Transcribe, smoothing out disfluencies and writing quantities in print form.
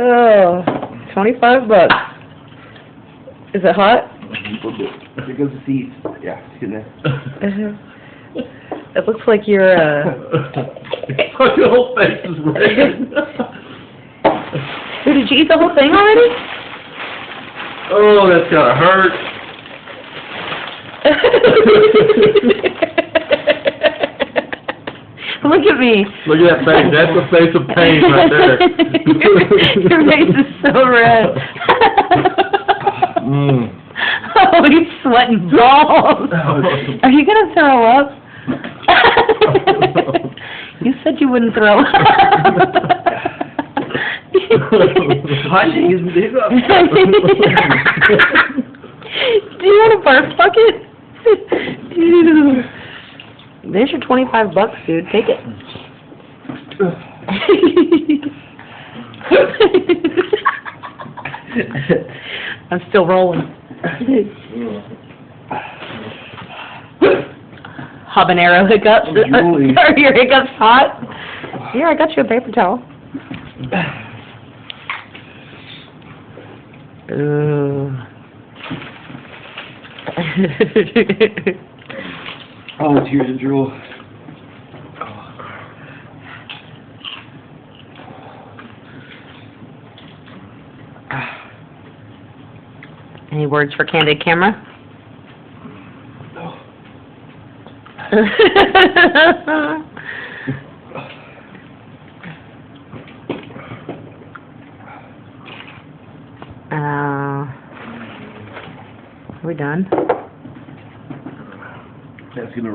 Oh, 25 bucks. Is it hot? There goes the seeds. Yeah, it's in there. It looks like you're, Your whole face is red. Dude, did you eat the whole thing already? Oh, that's gotta hurt. Look at me. Look at that face. That's a face of pain right there. Your face is so red. Oh, he's sweating balls. Are you going to throw up? You said you wouldn't throw up. Hot days and hiccups. Do you want a barf bucket? There's your 25 bucks, dude. Take it. I'm still rolling. Habanero hiccups? Are your hiccups hot? Here, I got you a paper towel. Ooh. Oh, tears and drool. Any words for Candid Camera? No. Are we done? That's gonna